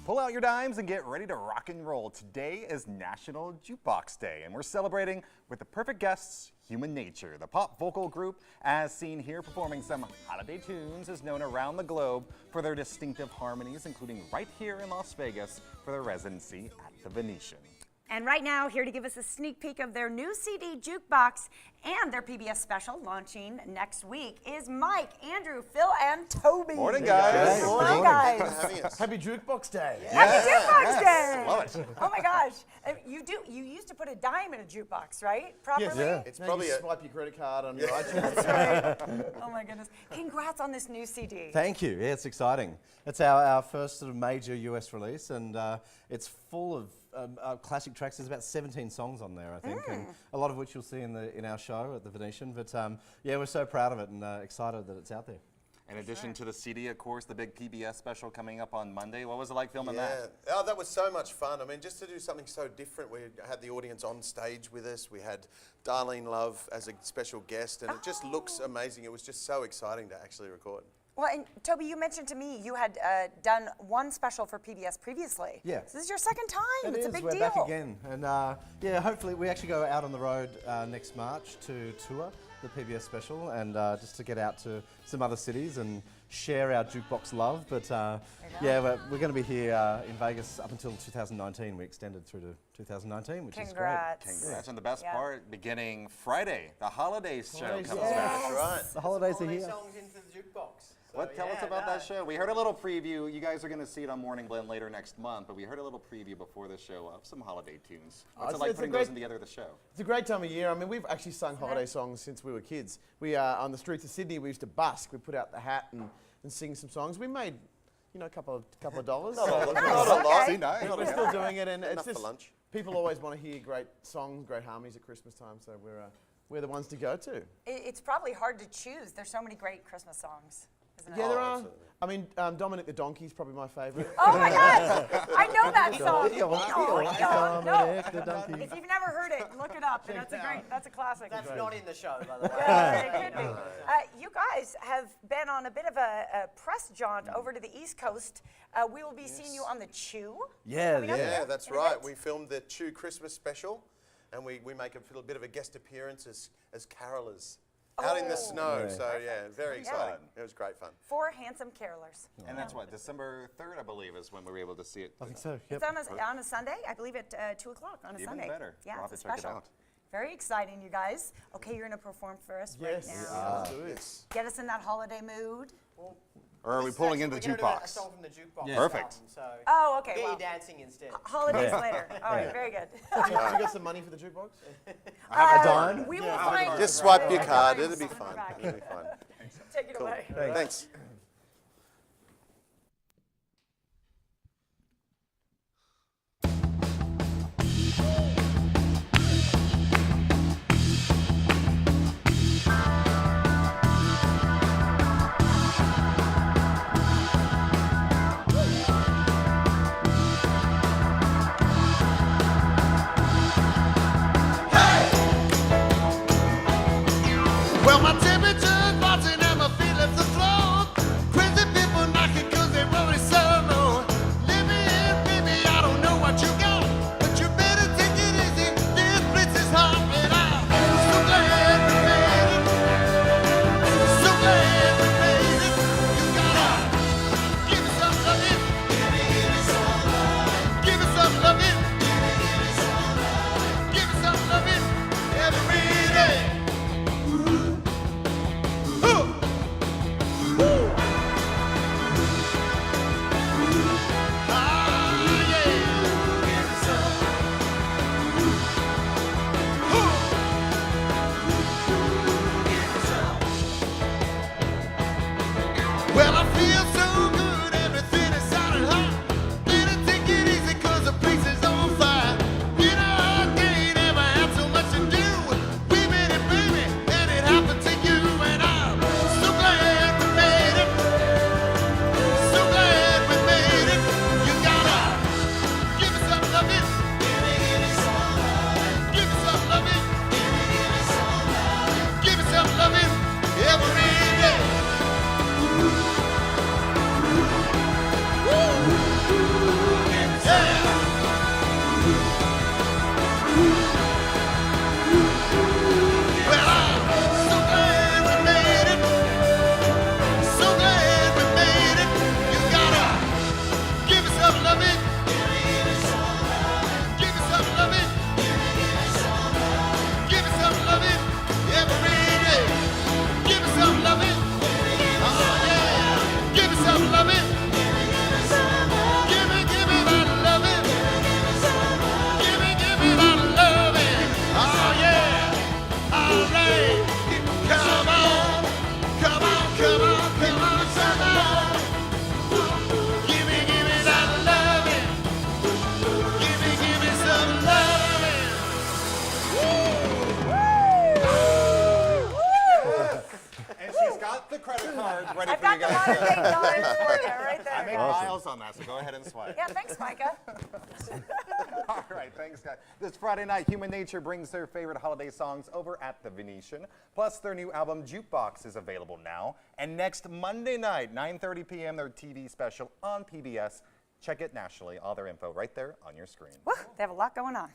Pull out your dimes and get ready to rock and roll. Today is National Jukebox Day, and we're celebrating with the perfect guests, Human Nature. The pop vocal group, as seen here performing some holiday tunes, is known around the globe for their distinctive harmonies, including right here in Las Vegas for their residency at the Venetian. And right now, here to give us a sneak peek of their new CD jukebox and their PBS special launching next week is Mike, Andrew, Phil, and Toby. Morning, guys. Morning, guys. Happy Jukebox Day. Happy Jukebox Day. Love it. Oh my gosh. You used to put a dime in a jukebox, right? Properly? Yes, Yeah. It's probably swipe your credit card on your iTunes. That's right. Oh my goodness. Congrats on this new CD. Thank you. Yeah, it's exciting. It's our first sort of major US release, and it's full of classic tracks. There's about 17 songs on there, I think, and a lot of which you'll see in our show at the Venetian. But yeah, we're so proud of it and excited that it's out there. In addition to the CD, of course, the big PBS special coming up on Monday. What was it like filming Yeah. that? Oh, that was so much fun. I mean, just to do something so different. We had the audience on stage with us. We had Darlene Love as a special guest, and it just looks amazing. It was just so exciting to actually record. Well, and Toby, you mentioned to me you had done one special for PBS previously. Yeah. So this is your second time. It's a big We're deal. back again, and yeah, hopefully we actually go out on the road next March to tour the PBS special, and just to get out to some other cities and share our jukebox love. But yeah, we're going to be here in Vegas up until 2019. We extended through to 2019, which is great. Congrats. And the best part, beginning Friday, the holidays show comes back. That's right. The holidays are here. Songs into the jukebox. Tell us about that show. We heard a little preview. You guys are going to see it on Morning Blend later next month, but we heard a little preview before the show of some holiday tunes. What's it like putting those together at the show? It's a great time of year. I mean, we've actually sung holiday songs since we were kids. We on the streets of Sydney, we used to busk. We put out the hat and sing some songs. We made, you know, a couple of dollars. Not a lot. See, nice. We're still doing it, and it's Enough for just lunch. people always want to hear great songs, great harmonies at Christmas time. So we're the ones to go to. It's probably hard to choose. There's so many great Christmas songs, isn't it? Yeah, there are. absolutely. I mean, Dominic the Donkey's probably my favourite. Oh my gosh! I know that song. Dominic the Donkey. If you've never heard it, look it up. That's a classic. That's not in the show, by the way. Yeah, it could be. You guys have been on a bit of a press jaunt over to the East Coast. We will be seeing you on the Chew. Yeah, Coming up Yeah, here that's in a right. bit. We filmed the Chew Christmas special, and we make a little bit of a guest appearance as carolers out in the snow. Yeah. So yeah, very exciting. It was great fun. 4 handsome carolers. And that's what, December 3rd, I believe, is when we were able to see it. I think so. It's Yep. on a Sunday, I believe at 2 o'clock on a Even Sunday. better. Yeah, We'll have it's to check it special. out. Very exciting, you guys. Okay, you're going to perform for us right Yes. now. Let's do it. Get us in that holiday mood. Or are we pulling into the We're gonna do a jukebox? song from the jukebox. Yeah. Perfect. So Oh, okay. get Well, you dancing instead. holidays later. All right, very good. You got some money for the jukebox? A dime? We will find. Just swipe your the card. dimes It'll be in the fun. back. It'll be fun. Take it Cool. away. Thanks. Well, my temperature's rising and my feelings are slow. ready I've for you got the guys. modern day times for you right I make there. miles on that, so go ahead and swipe. Yeah, thanks, Micah. All right, thanks, guys. This Friday night, Human Nature brings their favorite holiday songs over at the Venetian. Plus, their new album, Jukebox, is available now. And next Monday night, 9:30 p.m., their TV special on PBS. Check it nationally. All their info right there on your screen. Woo, they have a lot going on.